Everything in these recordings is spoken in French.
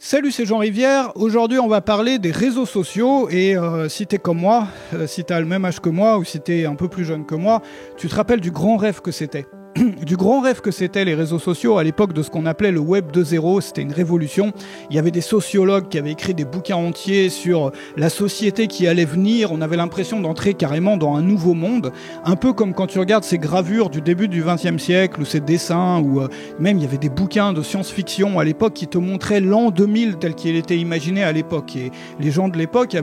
Salut, c'est Jean Rivière. Aujourd'hui, on va parler des réseaux sociaux et si t'es comme moi, si t'as le même âge que moi ou si t'es un peu plus jeune que moi, tu te rappelles du grand rêve que c'était. Du grand rêve que c'était les réseaux sociaux à l'époque de ce qu'on appelait le Web 2.0, c'était une révolution. Il y avait des sociologues qui avaient écrit des bouquins entiers sur la société qui allait venir. On avait l'impression d'entrer carrément dans un nouveau monde, un peu comme quand tu regardes ces gravures du début du XXe siècle ou ces dessins, ou même il y avait des bouquins de science-fiction à l'époque qui te montraient l'an 2000 tel qu'il était imaginé à l'époque. Et les gens de l'époque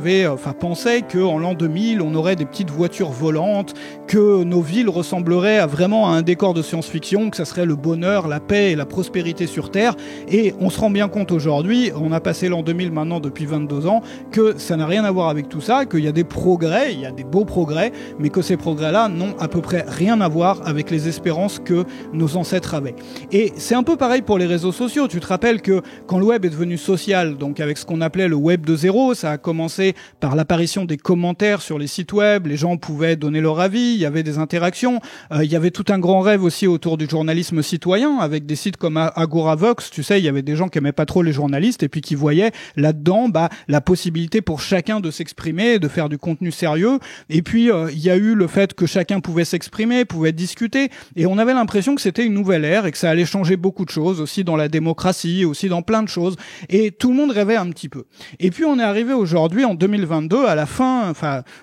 pensaient qu'en l'an 2000, on aurait des petites voitures volantes, que nos villes ressembleraient vraiment à un décor de science-fiction, que ça serait le bonheur, la paix et la prospérité sur Terre. Et on se rend bien compte aujourd'hui, on a passé l'an 2000 maintenant depuis 22 ans, que ça n'a rien à voir avec tout ça, qu'il y a des progrès, il y a des beaux progrès, mais que ces progrès-là n'ont à peu près rien à voir avec les espérances que nos ancêtres avaient. Et c'est un peu pareil pour les réseaux sociaux. Tu te rappelles que quand le web est devenu social, donc avec ce qu'on appelait le web 2.0, ça a commencé par l'apparition des commentaires sur les sites web, les gens pouvaient donner leur avis, il y avait des interactions, il y avait tout un grand rêve aussi autour du journalisme citoyen, avec des sites comme Agoravox. Tu sais, il y avait des gens qui aimaient pas trop les journalistes et puis qui voyaient là-dedans la possibilité pour chacun de s'exprimer, de faire du contenu sérieux. Et puis il y a eu le fait que chacun pouvait s'exprimer, pouvait discuter, et on avait l'impression que c'était une nouvelle ère et que ça allait changer beaucoup de choses, aussi dans la démocratie, aussi dans plein de choses, et tout le monde rêvait un petit peu. Et puis on est arrivé aujourd'hui en 2022 à la fin,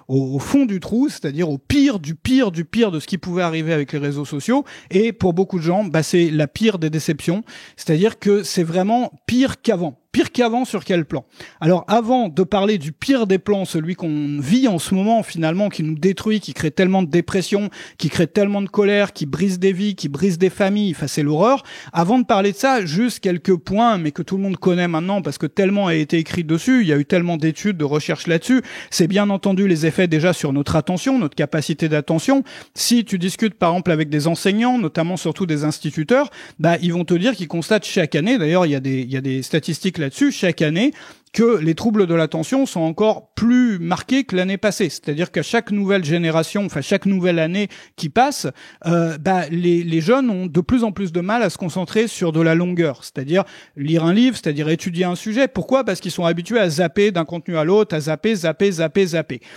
au fond du trou, c'est-à-dire au pire du pire du pire de ce qui pouvait arriver avec les réseaux sociaux. Et pour beaucoup de gens, c'est la pire des déceptions. C'est-à-dire que c'est vraiment pire qu'avant. Pire qu'avant sur quel plan? Alors avant de parler du pire des plans, celui qu'on vit en ce moment finalement, qui nous détruit, qui crée tellement de dépression, qui crée tellement de colère, qui brise des vies, qui brise des familles, c'est l'horreur. Avant de parler de ça, juste quelques points, mais que tout le monde connaît maintenant parce que tellement a été écrit dessus, il y a eu tellement d'études, de recherches là-dessus. C'est bien entendu les effets déjà sur notre attention, notre capacité d'attention. Si tu discutes par exemple avec des enseignants, notamment surtout des instituteurs, ils vont te dire qu'ils constatent chaque année, d'ailleurs il y a des statistiques là-dessus, chaque année, que les troubles de l'attention sont encore plus marqués que l'année passée. C'est-à-dire qu'à chaque nouvelle génération, chaque nouvelle année qui passe, les jeunes ont de plus en plus de mal à se concentrer sur de la longueur. C'est-à-dire lire un livre, c'est-à-dire étudier un sujet. Pourquoi? Parce qu'ils sont habitués à zapper d'un contenu à l'autre, à zapper.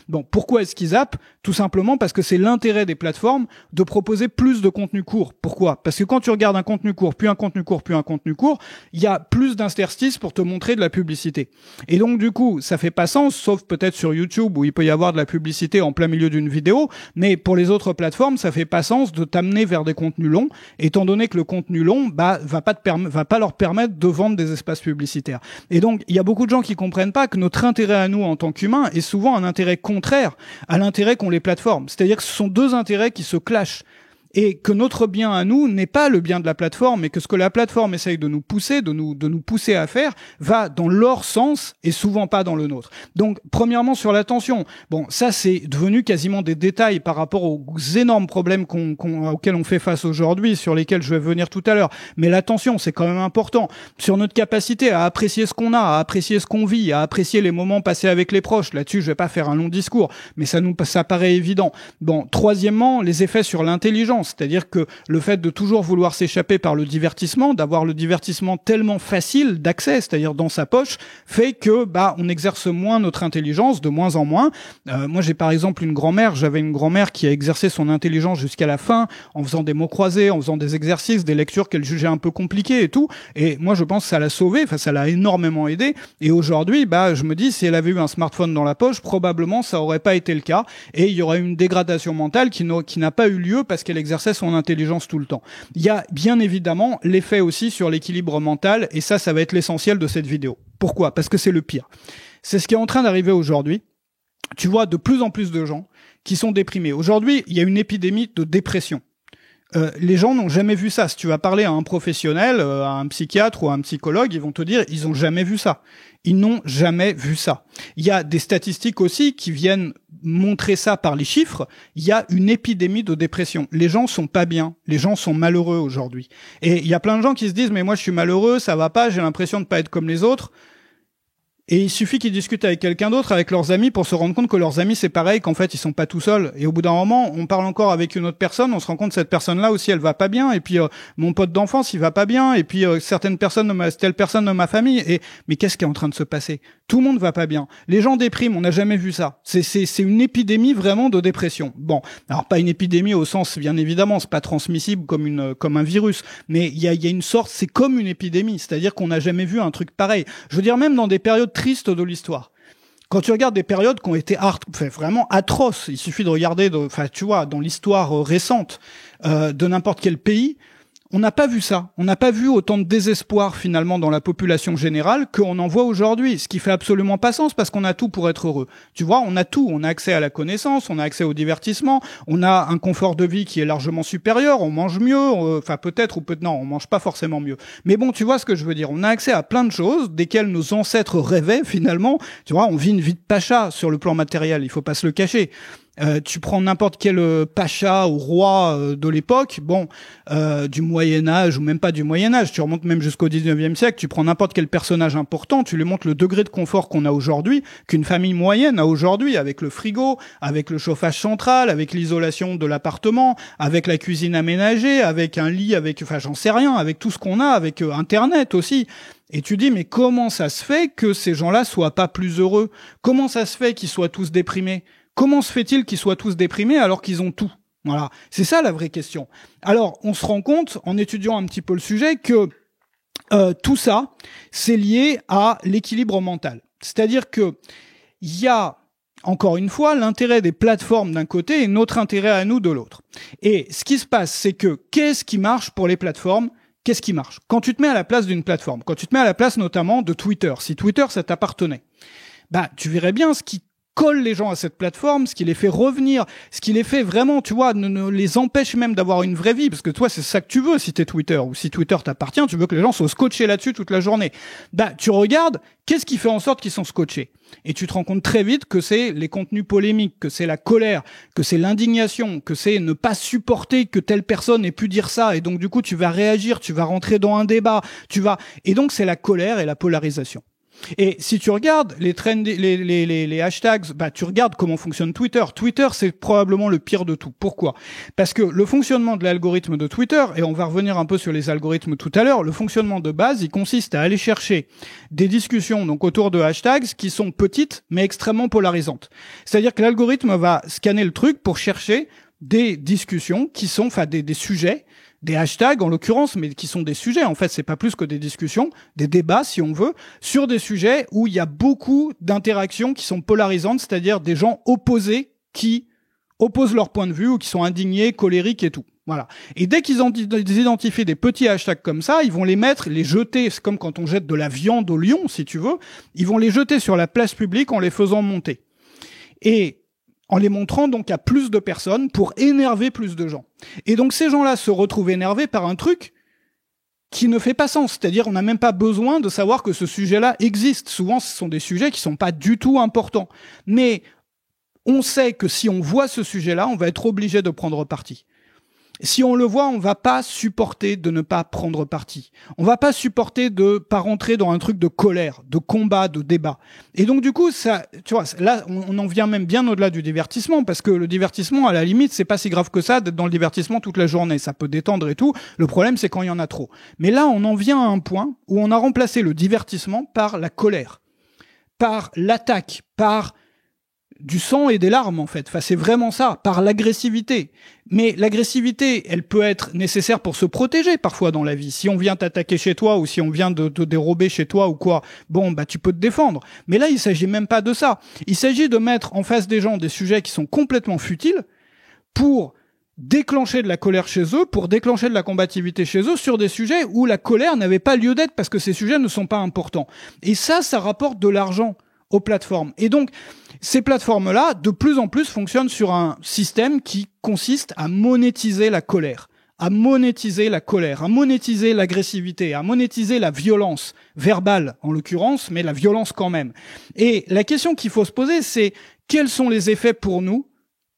Bon, pourquoi est-ce qu'ils zappent? Tout simplement parce que c'est l'intérêt des plateformes de proposer plus de contenu court. Pourquoi? Parce que quand tu regardes un contenu court, puis un contenu court, puis un contenu court, il y a plus d'interstices pour te montrer de la publicité. Et donc du coup, ça fait pas sens, sauf peut-être sur YouTube où il peut y avoir de la publicité en plein milieu d'une vidéo, mais pour les autres plateformes, ça fait pas sens de t'amener vers des contenus longs, étant donné que le contenu long va pas leur permettre de vendre des espaces publicitaires. Et donc, il y a beaucoup de gens qui comprennent pas que notre intérêt à nous en tant qu'humains est souvent un intérêt contraire à l'intérêt qu'ont les plateformes. C'est-à-dire que ce sont deux intérêts qui se clashent. Et que notre bien à nous n'est pas le bien de la plateforme, mais que ce que la plateforme essaye de nous pousser, de nous pousser à faire, va dans leur sens et souvent pas dans le nôtre. Donc, premièrement, sur l'attention. Bon, ça, c'est devenu quasiment des détails par rapport aux énormes problèmes auxquels on fait face aujourd'hui, sur lesquels je vais venir tout à l'heure. Mais l'attention, c'est quand même important. Sur notre capacité à apprécier ce qu'on a, à apprécier ce qu'on vit, à apprécier les moments passés avec les proches. Là-dessus, je vais pas faire un long discours, mais ça paraît évident. Bon, troisièmement, les effets sur l'intelligence. C'est-à-dire que le fait de toujours vouloir s'échapper par le divertissement, d'avoir le divertissement tellement facile d'accès, c'est-à-dire dans sa poche, fait que on exerce moins notre intelligence, de moins en moins. Moi, j'ai par exemple j'avais une grand-mère qui a exercé son intelligence jusqu'à la fin, en faisant des mots croisés, en faisant des exercices, des lectures qu'elle jugeait un peu compliquées et tout. Et moi, je pense que ça l'a sauvée, ça l'a énormément aidé. Et aujourd'hui, je me dis, si elle avait eu un smartphone dans la poche, probablement ça aurait pas été le cas. Et il y aurait une dégradation mentale qui n'a pas eu lieu parce qu'elle exerçait son intelligence tout le temps. Il y a bien évidemment l'effet aussi sur l'équilibre mental, et ça va être l'essentiel de cette vidéo. Pourquoi? Parce que c'est le pire. C'est ce qui est en train d'arriver aujourd'hui. Tu vois de plus en plus de gens qui sont déprimés. Aujourd'hui, il y a une épidémie de dépression. Les gens n'ont jamais vu ça. Si tu vas parler à un professionnel, à un psychiatre ou à un psychologue, ils vont te dire ils ont jamais vu ça. Ils n'ont jamais vu ça. Il y a des statistiques aussi qui viennent montrer ça par les chiffres. Il y a une épidémie de dépression. Les gens sont pas bien. Les gens sont malheureux aujourd'hui. Et il y a plein de gens qui se disent mais moi je suis malheureux, ça va pas, j'ai l'impression de pas être comme les autres. Et il suffit qu'ils discutent avec quelqu'un d'autre, avec leurs amis, pour se rendre compte que leurs amis, c'est pareil, qu'en fait, ils sont pas tout seuls. Et au bout d'un moment, on parle encore avec une autre personne, on se rend compte que cette personne-là aussi, elle va pas bien. Et puis, mon pote d'enfance, il va pas bien. Et puis, telle personne de ma famille. Mais qu'est-ce qui est en train de se passer? Tout le monde va pas bien. Les gens dépriment, on n'a jamais vu ça. C'est une épidémie vraiment de dépression. Bon, alors pas une épidémie au sens, bien évidemment, c'est pas transmissible comme un virus. Mais il y a une sorte, c'est comme une épidémie. C'est-à-dire qu'on n'a jamais vu un truc pareil. Je veux dire, même dans des périodes triste de l'histoire. Quand tu regardes des périodes qui ont été vraiment atroces, il suffit de regarder, tu vois, dans l'histoire récente de n'importe quel pays, on n'a pas vu ça. On n'a pas vu autant de désespoir finalement dans la population générale qu'on en voit aujourd'hui, ce qui fait absolument pas sens parce qu'on a tout pour être heureux. Tu vois, on a tout. On a accès à la connaissance, on a accès au divertissement, on a un confort de vie qui est largement supérieur, on mange mieux, non, on mange pas forcément mieux. Mais bon, tu vois ce que je veux dire. On a accès à plein de choses desquelles nos ancêtres rêvaient finalement. Tu vois, on vit une vie de pacha sur le plan matériel, il faut pas se le cacher. Tu prends n'importe quel pacha ou roi de l'époque, du Moyen-Âge ou même pas du Moyen-Âge, tu remontes même jusqu'au 19e siècle, tu prends n'importe quel personnage important, tu lui montres le degré de confort qu'on a aujourd'hui, qu'une famille moyenne a aujourd'hui, avec le frigo, avec le chauffage central, avec l'isolation de l'appartement, avec la cuisine aménagée, avec un lit, j'en sais rien, avec tout ce qu'on a, avec Internet aussi. Et tu dis, mais comment ça se fait que ces gens-là soient pas plus heureux? Comment ça se fait qu'ils soient tous déprimés? Comment se fait-il qu'ils soient tous déprimés alors qu'ils ont tout? Voilà, c'est ça la vraie question. Alors, on se rend compte, en étudiant un petit peu le sujet, que tout ça, c'est lié à l'équilibre mental. C'est-à-dire que il y a, encore une fois, l'intérêt des plateformes d'un côté et notre intérêt à nous de l'autre. Et ce qui se passe, c'est que qu'est-ce qui marche pour les plateformes? Qu'est-ce qui marche? Quand tu te mets à la place d'une plateforme, quand tu te mets à la place notamment de Twitter, si Twitter ça t'appartenait, tu verrais bien ce qui colle les gens à cette plateforme, ce qui les fait revenir, ce qui les fait vraiment, tu vois, ne les empêche même d'avoir une vraie vie, parce que toi, c'est ça que tu veux si t'es Twitter, ou si Twitter t'appartient, tu veux que les gens soient scotchés là-dessus toute la journée. Tu regardes, qu'est-ce qui fait en sorte qu'ils sont scotchés? Et tu te rends compte très vite que c'est les contenus polémiques, que c'est la colère, que c'est l'indignation, que c'est ne pas supporter que telle personne ait pu dire ça, et donc du coup, tu vas réagir, tu vas rentrer dans un débat, et donc c'est la colère et la polarisation. Et si tu regardes les hashtags, tu regardes comment fonctionne Twitter. Twitter, c'est probablement le pire de tout. Pourquoi? Parce que le fonctionnement de l'algorithme de Twitter, et on va revenir un peu sur les algorithmes tout à l'heure, le fonctionnement de base, il consiste à aller chercher des discussions donc autour de hashtags qui sont petites mais extrêmement polarisantes. C'est-à-dire que l'algorithme va scanner le truc pour chercher des discussions qui sont, des sujets, des hashtags en l'occurrence, mais qui sont des sujets. En fait, c'est pas plus que des discussions, des débats si on veut, sur des sujets où il y a beaucoup d'interactions qui sont polarisantes, c'est-à-dire des gens opposés qui opposent leur point de vue ou qui sont indignés, colériques et tout. Voilà. Et dès qu'ils identifient des petits hashtags comme ça, ils vont les mettre, les jeter, c'est comme quand on jette de la viande au lion, si tu veux, ils vont les jeter sur la place publique en les faisant monter. Et en les montrant donc à plus de personnes pour énerver plus de gens. Et donc ces gens-là se retrouvent énervés par un truc qui ne fait pas sens. C'est-à-dire on n'a même pas besoin de savoir que ce sujet-là existe. Souvent ce sont des sujets qui sont pas du tout importants. Mais on sait que si on voit ce sujet-là, on va être obligé de prendre parti. Si on le voit, on va pas supporter de ne pas prendre parti. On va pas supporter de pas rentrer dans un truc de colère, de combat, de débat. Et donc du coup, ça, tu vois, là, on en vient même bien au-delà du divertissement, parce que le divertissement, à la limite, c'est pas si grave que ça d'être dans le divertissement toute la journée. Ça peut détendre et tout. Le problème, c'est quand il y en a trop. Mais là, on en vient à un point où on a remplacé le divertissement par la colère, par l'attaque, par du sang et des larmes, en fait. Enfin, c'est vraiment ça, par l'agressivité. Mais l'agressivité, elle peut être nécessaire pour se protéger parfois dans la vie. Si on vient t'attaquer chez toi ou si on vient de te dérober chez toi ou quoi, tu peux te défendre. Mais là, il s'agit même pas de ça. Il s'agit de mettre en face des gens des sujets qui sont complètement futiles pour déclencher de la colère chez eux, pour déclencher de la combativité chez eux sur des sujets où la colère n'avait pas lieu d'être parce que ces sujets ne sont pas importants. Et ça rapporte de l'argent aux plateformes. Et donc, ces plateformes-là, de plus en plus, fonctionnent sur un système qui consiste à monétiser la colère, à monétiser l'agressivité, à monétiser la violence verbale, en l'occurrence, mais la violence quand même. Et la question qu'il faut se poser, c'est quels sont les effets pour nous,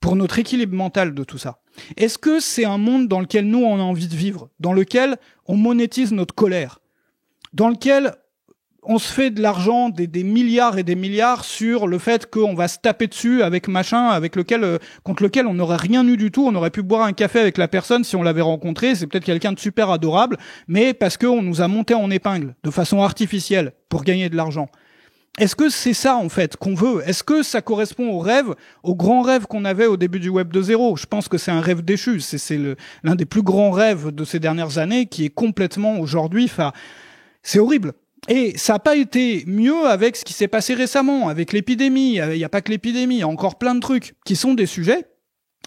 pour notre équilibre mental de tout ça? Est-ce que c'est un monde dans lequel nous, on a envie de vivre, dans lequel on monétise notre colère, dans lequel on se fait de l'argent, des milliards et des milliards sur le fait qu'on va se taper dessus avec machin, contre lequel on n'aurait rien eu du tout. On aurait pu boire un café avec la personne si on l'avait rencontré. C'est peut-être quelqu'un de super adorable, mais parce qu'on nous a monté en épingle de façon artificielle pour gagner de l'argent. Est-ce que c'est ça, en fait, qu'on veut? Est-ce que ça correspond au rêve, au grand rêve qu'on avait au début du Web 2.0? Je pense que c'est un rêve déchu. C'est l'un des plus grands rêves de ces dernières années qui est complètement aujourd'hui, c'est horrible. Et ça n'a pas été mieux avec ce qui s'est passé récemment, avec l'épidémie. Il n'y a pas que l'épidémie, il y a encore plein de trucs qui sont des sujets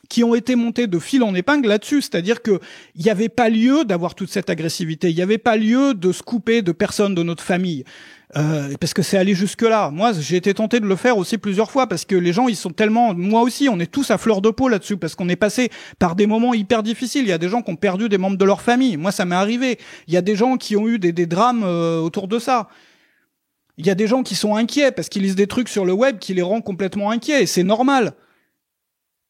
qui ont été montés de fil en épingle là-dessus. C'est-à-dire que il n'y avait pas lieu d'avoir toute cette agressivité. Il n'y avait pas lieu de se couper de personnes de notre famille. Parce que c'est allé jusque-là. Moi, j'ai été tenté de le faire aussi plusieurs fois parce que les gens, ils sont tellement... Moi aussi, on est tous à fleur de peau là-dessus parce qu'on est passé par des moments hyper difficiles. Il y a des gens qui ont perdu des membres de leur famille. Moi, ça m'est arrivé. Il y a des gens qui ont eu des drames autour de ça. Il y a des gens qui sont inquiets parce qu'ils lisent des trucs sur le web qui les rend complètement inquiets. Et c'est normal.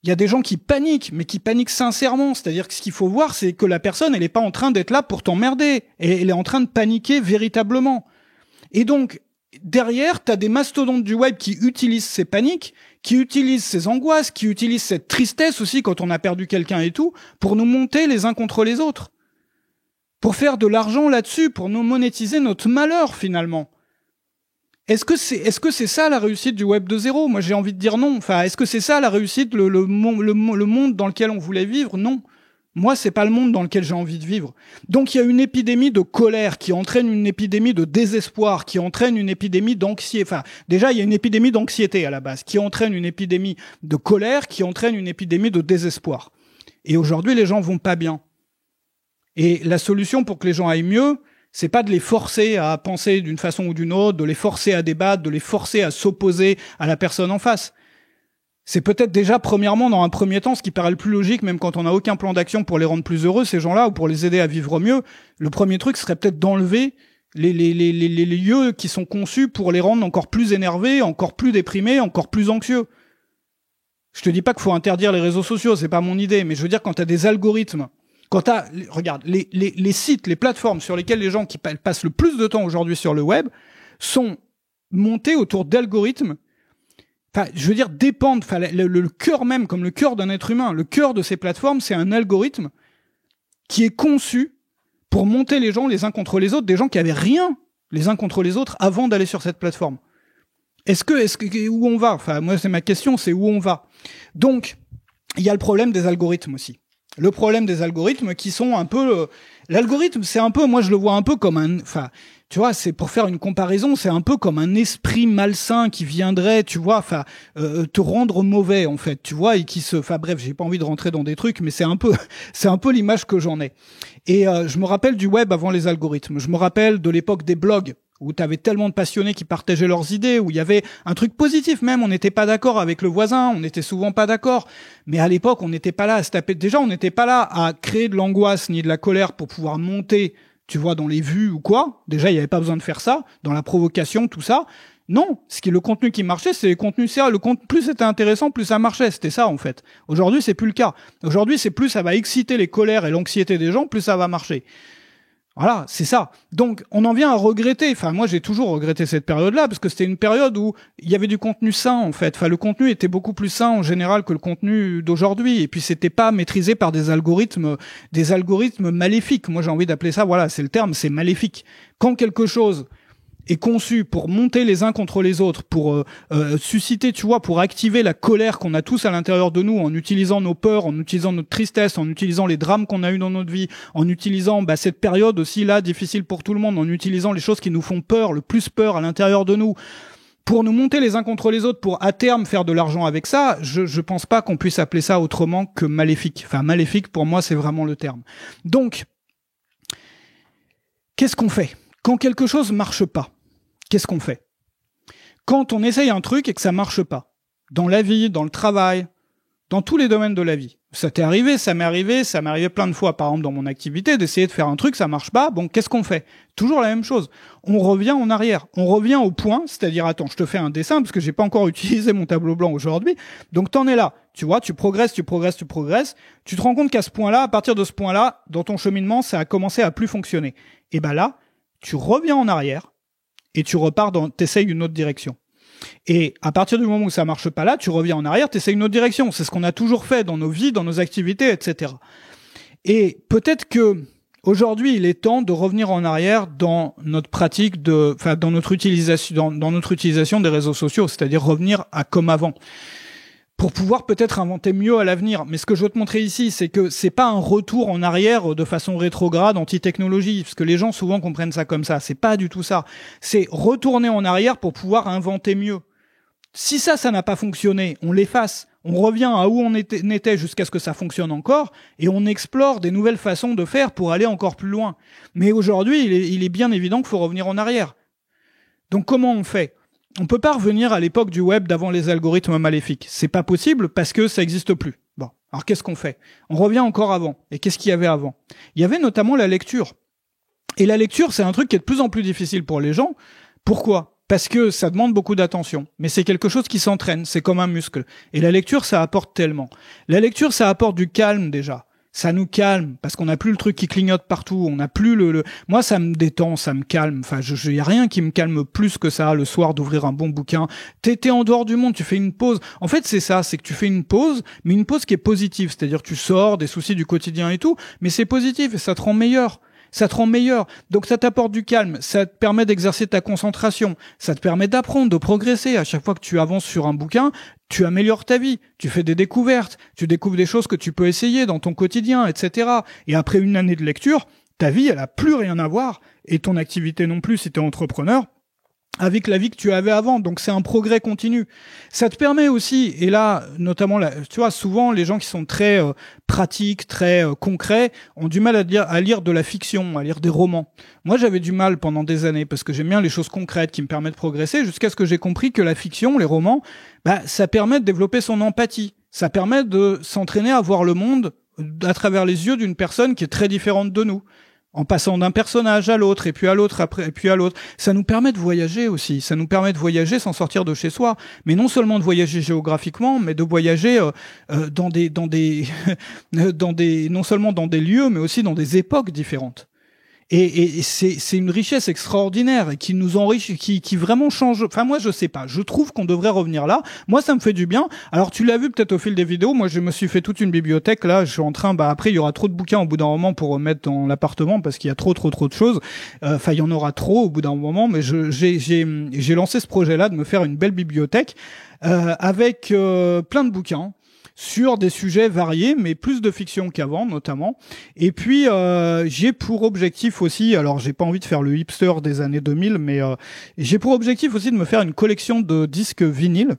Il y a des gens qui paniquent, mais qui paniquent sincèrement. C'est-à-dire que ce qu'il faut voir, c'est que la personne, elle est pas en train d'être là pour t'emmerder. Et elle est en train de paniquer véritablement. Et donc, derrière, t'as des mastodontes du web qui utilisent ces paniques, qui utilisent ces angoisses, qui utilisent cette tristesse aussi quand on a perdu quelqu'un et tout, pour nous monter les uns contre les autres. Pour faire de l'argent là-dessus, pour nous monétiser notre malheur, finalement. Est-ce que c'est ça la réussite du Web 2.0? Moi, j'ai envie de dire non. Enfin, est-ce que c'est ça la réussite, le monde dans lequel on voulait vivre? Non. Moi, c'est pas le monde dans lequel j'ai envie de vivre. Donc, il y a une épidémie de colère qui entraîne une épidémie de désespoir, qui entraîne une épidémie d'anxiété. Enfin, déjà, il y a une épidémie d'anxiété à la base, qui entraîne une épidémie de colère, qui entraîne une épidémie de désespoir. Et aujourd'hui, les gens vont pas bien. Et la solution pour que les gens aillent mieux, c'est pas de les forcer à penser d'une façon ou d'une autre, de les forcer à débattre, de les forcer à s'opposer à la personne en face. C'est peut-être déjà, premièrement, dans un premier temps, ce qui paraît le plus logique, même quand on n'a aucun plan d'action pour les rendre plus heureux, ces gens-là, ou pour les aider à vivre mieux, le premier truc serait peut-être d'enlever les lieux qui sont conçus pour les rendre encore plus énervés, encore plus déprimés, encore plus anxieux. Je te dis pas qu'il faut interdire les réseaux sociaux, c'est pas mon idée, mais je veux dire, quand t'as des algorithmes, regarde, les sites, les plateformes sur lesquelles les gens qui passent le plus de temps aujourd'hui sur le web sont montés autour d'algorithmes. Enfin, je veux dire, dépendent, enfin, le cœur même, comme le cœur d'un être humain, le cœur de ces plateformes, c'est un algorithme qui est conçu pour monter les gens les uns contre les autres, des gens qui avaient rien les uns contre les autres avant d'aller sur cette plateforme. Où on va? Enfin, moi, c'est ma question, c'est où on va. Donc, il y a le problème des algorithmes aussi. Le problème des algorithmes qui sont un peu... L'algorithme, c'est un peu, moi je le vois un peu comme un... Enfin, tu vois, c'est pour faire une comparaison, c'est un peu comme un esprit malsain qui viendrait, tu vois, enfin, te rendre mauvais en fait, tu vois, et qui se... Enfin bref, j'ai pas envie de rentrer dans des trucs, mais c'est un peu l'image que j'en ai. Et je me rappelle du web avant les algorithmes. Je me rappelle de l'époque des blogs, où t'avais tellement de passionnés qui partageaient leurs idées, où il y avait un truc positif même, on n'était pas d'accord avec le voisin, on n'était souvent pas d'accord, mais à l'époque on n'était pas là à se taper, déjà on n'était pas là à créer de l'angoisse ni de la colère pour pouvoir monter, tu vois, dans les vues ou quoi, déjà il n'y avait pas besoin de faire ça, dans la provocation, tout ça, non, le contenu qui marchait, c'est les contenus sérieux, plus c'était intéressant, plus ça marchait, c'était ça en fait. Aujourd'hui c'est plus le cas, aujourd'hui c'est plus ça va exciter les colères et l'anxiété des gens, plus ça va marcher. Voilà, c'est ça. Donc, on en vient à regretter. Enfin, moi, j'ai toujours regretté cette période-là parce que c'était une période où il y avait du contenu sain, en fait. Enfin, le contenu était beaucoup plus sain en général que le contenu d'aujourd'hui. Et puis, c'était pas maîtrisé par des algorithmes maléfiques. Moi, j'ai envie d'appeler ça, voilà, c'est le terme, c'est maléfique. Quand quelque chose est conçu pour monter les uns contre les autres, pour susciter, tu vois, pour activer la colère qu'on a tous à l'intérieur de nous, en utilisant nos peurs, en utilisant notre tristesse, en utilisant les drames qu'on a eus dans notre vie, en utilisant cette période aussi là difficile pour tout le monde, en utilisant les choses qui nous font peur, le plus peur à l'intérieur de nous, pour nous monter les uns contre les autres, pour à terme faire de l'argent avec ça, je pense pas qu'on puisse appeler ça autrement que maléfique. Enfin, maléfique, pour moi, c'est vraiment le terme. Donc, qu'est-ce qu'on fait ? Quand quelque chose marche pas, qu'est-ce qu'on fait? Quand on essaye un truc et que ça marche pas, dans la vie, dans le travail, dans tous les domaines de la vie. Ça t'est arrivé, ça m'est arrivé plein de fois, par exemple, dans mon activité, d'essayer de faire un truc, ça marche pas, bon, qu'est-ce qu'on fait? Toujours la même chose. On revient en arrière. On revient au point, c'est-à-dire, attends, je te fais un dessin, parce que j'ai pas encore utilisé mon tableau blanc aujourd'hui, donc t'en es là. Tu vois, tu progresses, tu te rends compte qu'à ce point-là, à partir de ce point-là, dans ton cheminement, ça a commencé à plus fonctionner. Et ben là, tu reviens en arrière, et tu repars t'essayes une autre direction. Et à partir du moment où ça marche pas là, tu reviens en arrière, t'essayes une autre direction. C'est ce qu'on a toujours fait dans nos vies, dans nos activités, etc. Et peut-être que aujourd'hui, il est temps de revenir en arrière dans notre pratique dans notre utilisation des réseaux sociaux, c'est-à-dire revenir à comme avant, pour pouvoir peut-être inventer mieux à l'avenir. Mais ce que je veux te montrer ici, c'est que c'est pas un retour en arrière de façon rétrograde, anti-technologie, parce que les gens souvent comprennent ça comme ça. C'est pas du tout ça. C'est retourner en arrière pour pouvoir inventer mieux. Si ça n'a pas fonctionné, on l'efface. On revient à où on était jusqu'à ce que ça fonctionne encore, et on explore des nouvelles façons de faire pour aller encore plus loin. Mais aujourd'hui, il est bien évident qu'il faut revenir en arrière. Donc comment on fait ? On peut pas revenir à l'époque du web d'avant les algorithmes maléfiques. C'est pas possible parce que ça existe plus. Bon, alors qu'est-ce qu'on fait ? On revient encore avant. Et qu'est-ce qu'il y avait avant ? Il y avait notamment la lecture. Et la lecture, c'est un truc qui est de plus en plus difficile pour les gens. Pourquoi ? Parce que ça demande beaucoup d'attention. Mais c'est quelque chose qui s'entraîne, c'est comme un muscle. Et la lecture, ça apporte tellement. La lecture, ça apporte du calme déjà. Ça nous calme, parce qu'on n'a plus le truc qui clignote partout, on n'a plus Moi, ça me détend, ça me calme. Enfin, y a rien qui me calme plus que ça, le soir, d'ouvrir un bon bouquin. T'es en dehors du monde, tu fais une pause. En fait, c'est ça, c'est que tu fais une pause, mais une pause qui est positive. C'est-à-dire, tu sors des soucis du quotidien et tout, mais c'est positif et ça te rend meilleur. Ça te rend meilleur. Donc ça t'apporte du calme, ça te permet d'exercer ta concentration, ça te permet d'apprendre, de progresser. À chaque fois que tu avances sur un bouquin, tu améliores ta vie, tu fais des découvertes, tu découvres des choses que tu peux essayer dans ton quotidien, etc. Et après une année de lecture, ta vie, elle a plus rien à voir, et ton activité non plus si t'es entrepreneur, avec la vie que tu avais avant. Donc c'est un progrès continu. Ça te permet aussi, et là notamment tu vois, souvent les gens qui sont très pratiques, très concrets, ont du mal à lire de la fiction, à lire des romans. Moi j'avais du mal pendant des années parce que j'aime bien les choses concrètes qui me permettent de progresser, jusqu'à ce que j'ai compris que la fiction, les romans, ça permet de développer son empathie. Ça permet de s'entraîner à voir le monde à travers les yeux d'une personne qui est très différente de nous, en passant d'un personnage à l'autre, et puis à l'autre, après, et puis à l'autre. Ça nous permet de voyager aussi. Ça nous permet de voyager sans sortir de chez soi. Mais non seulement de voyager géographiquement, mais de voyager dans des non seulement dans des lieux, mais aussi dans des époques différentes. Et c'est une richesse extraordinaire et qui nous enrichit, qui vraiment change. Enfin, moi, je sais pas. Je trouve qu'on devrait revenir là. Moi, ça me fait du bien. Alors, tu l'as vu peut-être au fil des vidéos. Moi, je me suis fait toute une bibliothèque. Là, je suis en train, après, il y aura trop de bouquins au bout d'un moment pour mettre dans l'appartement parce qu'il y a trop de choses. Enfin, il y en aura trop au bout d'un moment. Mais j'ai lancé ce projet-là de me faire une belle bibliothèque, avec plein de bouquins sur des sujets variés, mais plus de fiction qu'avant, notamment. Et puis, j'ai pour objectif aussi, alors j'ai pas envie de faire le hipster des années 2000, mais j'ai pour objectif aussi de me faire une collection de disques vinyles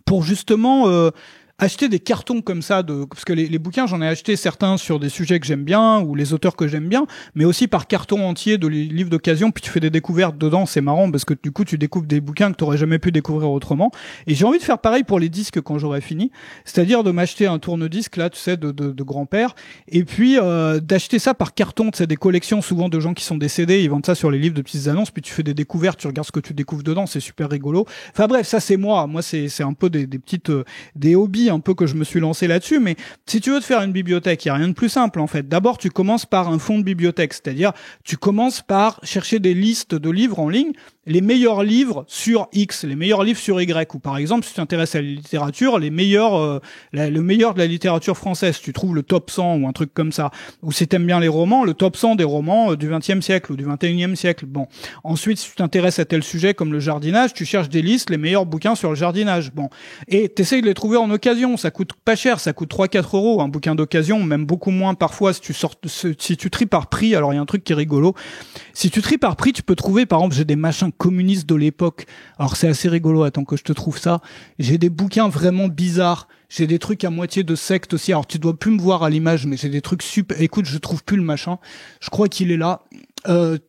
pour justement acheter des cartons comme ça parce que les bouquins, j'en ai acheté certains sur des sujets que j'aime bien ou les auteurs que j'aime bien, mais aussi par carton entier de livres d'occasion, puis tu fais des découvertes dedans. C'est marrant parce que du coup tu découvres des bouquins que t'aurais jamais pu découvrir autrement. Et j'ai envie de faire pareil pour les disques quand j'aurai fini, c'est-à-dire de m'acheter un tourne-disque là, tu sais, de grand-père, et puis d'acheter ça par carton. Tu sais, des collections souvent de gens qui sont décédés, ils vendent ça sur les livres de petites annonces, puis tu fais des découvertes, tu regardes ce que tu découvres dedans, c'est super rigolo. Enfin bref, ça c'est moi c'est un peu des petites des hobbies un peu que je me suis lancé là-dessus. Mais si tu veux te faire une bibliothèque, il y a rien de plus simple en fait. D'abord, tu commences par un fonds de bibliothèque, c'est-à-dire tu commences par chercher des listes de livres en ligne, les meilleurs livres sur X, les meilleurs livres sur Y, ou par exemple, si tu t'intéresses à la littérature, les meilleurs, le meilleur de la littérature française, tu trouves le top 100 ou un truc comme ça. Ou si t'aimes bien les romans, le top 100 des romans du XXe siècle ou du XXIe siècle. Bon. Ensuite, si tu t'intéresses à tel sujet comme le jardinage, tu cherches des listes, les meilleurs bouquins sur le jardinage. Bon. Et t'essayes de les trouver en occasion. Ça coûte pas cher, ça coûte 3-4 euros, un bouquin d'occasion, même beaucoup moins parfois si tu tries par prix. Alors, il y a un truc qui est rigolo. Si tu tries par prix, tu peux trouver, par exemple, j'ai des machins communistes de l'époque. Alors c'est assez rigolo, attends que je te trouve ça. J'ai des bouquins vraiment bizarres. J'ai des trucs à moitié de secte aussi. Alors tu dois plus me voir à l'image, mais j'ai des trucs super. Écoute, je trouve plus le machin. Je crois qu'il est là.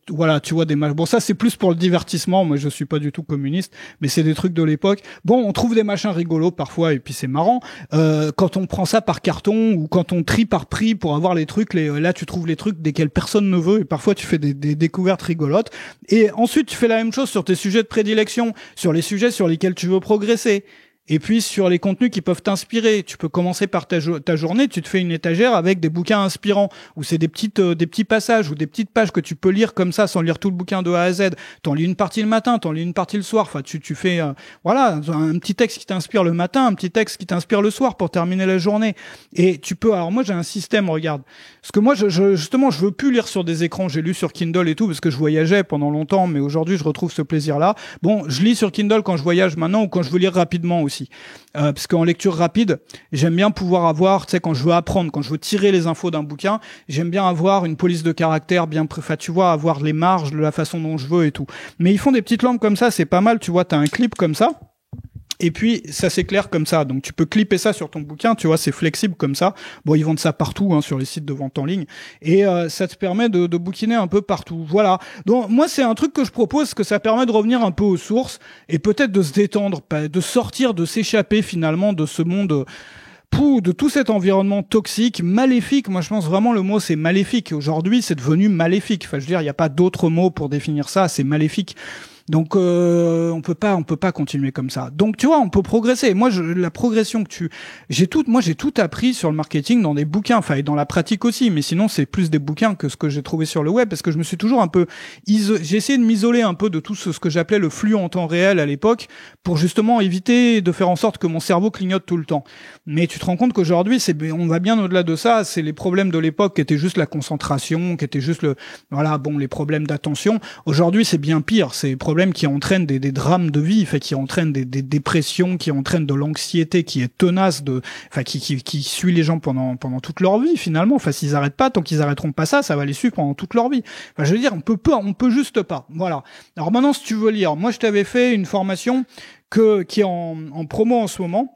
Voilà, tu vois des machins. Bon, ça c'est plus pour le divertissement. Moi, je suis pas du tout communiste, mais c'est des trucs de l'époque. Bon, on trouve des machins rigolos parfois, et puis c'est marrant. Quand on prend ça par carton ou quand on trie par prix pour avoir les trucs, là tu trouves les trucs desquels personne ne veut, et parfois tu fais des découvertes rigolotes. Et ensuite, tu fais la même chose sur tes sujets de prédilection, sur les sujets sur lesquels tu veux progresser. Et puis sur les contenus qui peuvent t'inspirer, tu peux commencer par ta journée, tu te fais une étagère avec des bouquins inspirants, où c'est des petits passages ou des petites pages que tu peux lire comme ça sans lire tout le bouquin de A à Z. T'en lis une partie le matin, t'en lis une partie le soir. Enfin, tu fais voilà, un petit texte qui t'inspire le matin, un petit texte qui t'inspire le soir pour terminer la journée. Et tu peux. Alors moi j'ai un système, regarde, parce que moi justement je veux plus lire sur des écrans. J'ai lu sur Kindle et tout parce que je voyageais pendant longtemps, mais aujourd'hui je retrouve ce plaisir-là. Bon, je lis sur Kindle quand je voyage maintenant ou quand je veux lire rapidement aussi. Parce qu'en lecture rapide, j'aime bien pouvoir avoir, tu sais, quand je veux apprendre, quand je veux tirer les infos d'un bouquin, j'aime bien avoir une police de caractère bien tu vois, avoir les marges de la façon dont je veux et tout. Mais ils font des petites lampes comme ça, c'est pas mal, tu vois, t'as un clip comme ça. Et puis, ça s'éclaire comme ça. Donc, tu peux clipper ça sur ton bouquin, tu vois, c'est flexible comme ça. Bon, ils vendent ça partout, hein, sur les sites de vente en ligne. Et ça te permet de bouquiner un peu partout. Voilà. Donc, moi, c'est un truc que je propose, que ça permet de revenir un peu aux sources et peut-être de se détendre, de sortir, de s'échapper finalement de ce monde... de tout cet environnement toxique, maléfique. Moi, je pense vraiment le mot, c'est maléfique. Aujourd'hui, c'est devenu maléfique. Enfin, je veux dire, il n'y a pas d'autre mot pour définir ça, c'est maléfique. Donc on peut pas continuer comme ça. Donc tu vois, on peut progresser. Moi la progression que j'ai tout appris sur le marketing dans des bouquins, enfin et dans la pratique aussi, mais sinon c'est plus des bouquins que ce que j'ai trouvé sur le web parce que je me suis toujours un peu j'ai essayé de m'isoler un peu de tout ce que j'appelais le flux en temps réel à l'époque pour justement éviter de faire en sorte que mon cerveau clignote tout le temps. Mais tu te rends compte qu'aujourd'hui on va bien au-delà de ça, c'est les problèmes de l'époque qui étaient juste la concentration, qui étaient juste les problèmes d'attention. Aujourd'hui, c'est bien pire, c'est qui entraînent des drames de vie, qui entraînent des dépressions, qui entraînent de l'anxiété qui est tenace, qui suit les gens pendant toute leur vie finalement. Enfin, s'ils arrêtent pas, tant qu'ils arrêteront pas ça va les suivre pendant toute leur vie. Enfin, je veux dire, on peut juste pas. Voilà. Alors maintenant, si tu veux lire, moi je t'avais fait une formation qui est en promo en ce moment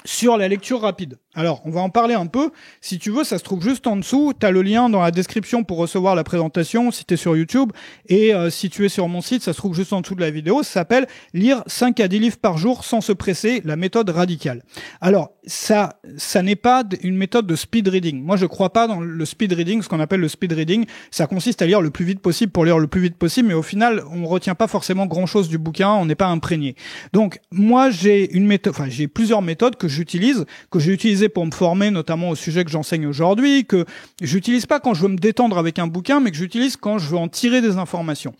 sur la lecture rapide. Alors, on va en parler un peu. Si tu veux, ça se trouve juste en dessous. T'as le lien dans la description pour recevoir la présentation si t'es sur YouTube. Et si tu es sur mon site, ça se trouve juste en dessous de la vidéo. Ça s'appelle « Lire 5 à 10 livres par jour sans se presser, la méthode radicale ». Alors, ça n'est pas une méthode de speed reading. Moi, je crois pas dans le speed reading, ce qu'on appelle le speed reading. Ça consiste à lire le plus vite possible pour lire le plus vite possible, mais au final, on retient pas forcément grand-chose du bouquin, on n'est pas imprégné. Donc, moi, j'ai plusieurs méthodes que j'utilise, que j'ai utilisées pour me former, notamment au sujet que j'enseigne aujourd'hui, que j'utilise pas quand je veux me détendre avec un bouquin, mais que j'utilise quand je veux en tirer des informations.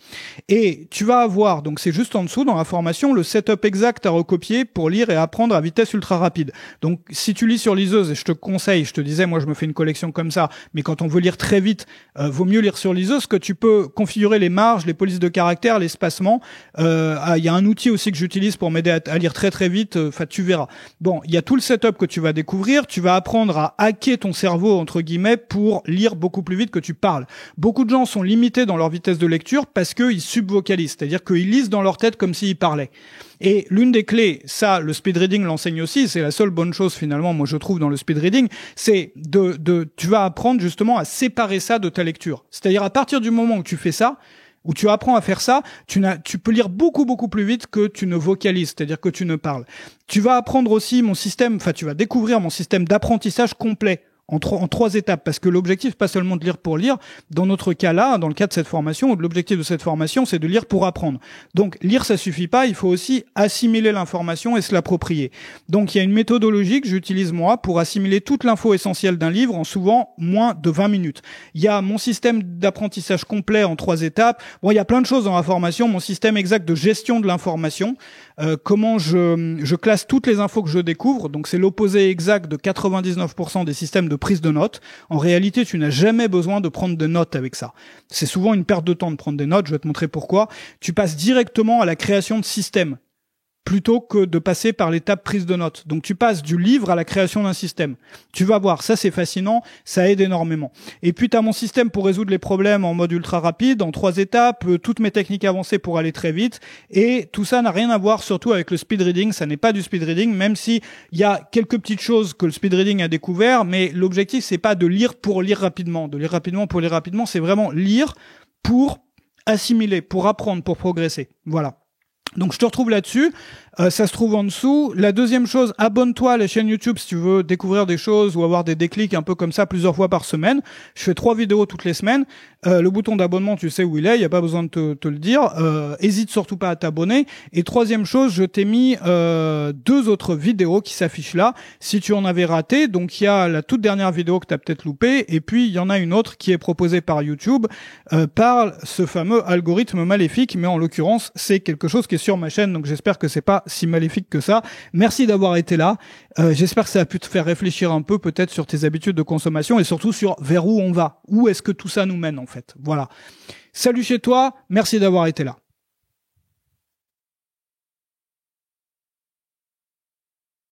Et tu vas avoir, donc c'est juste en dessous dans la formation, le setup exact à recopier pour lire et apprendre à vitesse ultra rapide. Donc si tu lis sur liseuse, et je te conseille, je te disais, moi je me fais une collection comme ça, mais quand on veut lire très vite, vaut mieux lire sur liseuse, que tu peux configurer les marges, les polices de caractère, l'espacement. Il y a un outil aussi que j'utilise pour m'aider à lire très très vite, tu verras. Bon, il y a tout le setup que tu vas découvrir, tu vas apprendre à hacker ton cerveau, entre guillemets, pour lire beaucoup plus vite que tu parles. Beaucoup de gens sont limités dans leur vitesse de lecture parce qu'ils subvocalisent, c'est-à-dire qu'ils lisent dans leur tête comme s'ils parlaient. Et l'une des clés, ça, le speed reading l'enseigne aussi, c'est la seule bonne chose finalement, moi je trouve dans le speed reading, c'est tu vas apprendre justement à séparer ça de ta lecture. C'est-à-dire à partir du moment où tu fais ça, où tu apprends à faire ça, tu peux lire beaucoup plus vite que tu ne vocalises, c'est-à-dire que tu ne parles. Tu vas apprendre aussi tu vas découvrir mon système d'apprentissage complet en 3 étapes, parce que l'objectif pas seulement de lire pour lire, dans notre cas là, dans le cas de cette formation, l'objectif de cette formation, c'est de lire pour apprendre. Donc lire ça suffit pas, il faut aussi assimiler l'information et se l'approprier. Donc il y a une méthodologie que j'utilise moi pour assimiler toute l'info essentielle d'un livre en souvent moins de 20 minutes. Il y a mon système d'apprentissage complet en 3 étapes. Bon, il y a plein de choses dans la formation, mon système exact de gestion de l'information, comment je classe toutes les infos que je découvre, donc c'est l'opposé exact de 99% des systèmes de prise de notes. En réalité, tu n'as jamais besoin de prendre de notes avec ça. C'est souvent une perte de temps de prendre des notes, je vais te montrer pourquoi. Tu passes directement à la création de systèmes, plutôt que de passer par l'étape prise de notes. Donc tu passes du livre à la création d'un système. Tu vas voir, ça c'est fascinant, ça aide énormément. Et puis tu as mon système pour résoudre les problèmes en mode ultra rapide, en 3 étapes, toutes mes techniques avancées pour aller très vite, et tout ça n'a rien à voir surtout avec le speed reading, ça n'est pas du speed reading, même si il y a quelques petites choses que le speed reading a découvert, mais l'objectif c'est pas de lire pour lire rapidement, c'est vraiment lire pour assimiler, pour apprendre, pour progresser. Voilà. Donc je te retrouve là-dessus, ça se trouve en dessous. La deuxième chose, abonne-toi à la chaîne YouTube si tu veux découvrir des choses ou avoir des déclics un peu comme ça plusieurs fois par semaine. Je fais 3 vidéos toutes les semaines. Le bouton d'abonnement, tu sais où il est, il n'y a pas besoin de te le dire. Hésite surtout pas à t'abonner. Et troisième chose, je t'ai mis 2 autres vidéos qui s'affichent là. Si tu en avais raté, donc il y a la toute dernière vidéo que tu as peut-être loupée, et puis il y en a une autre qui est proposée par YouTube, par ce fameux algorithme maléfique, mais en l'occurrence, c'est quelque chose qui est sur ma chaîne, donc j'espère que c'est pas si maléfique que ça. Merci d'avoir été là. J'espère que ça a pu te faire réfléchir un peu peut-être sur tes habitudes de consommation et surtout sur vers où on va. Où est-ce que tout ça nous mène en fait. Voilà. Salut chez toi, merci d'avoir été là.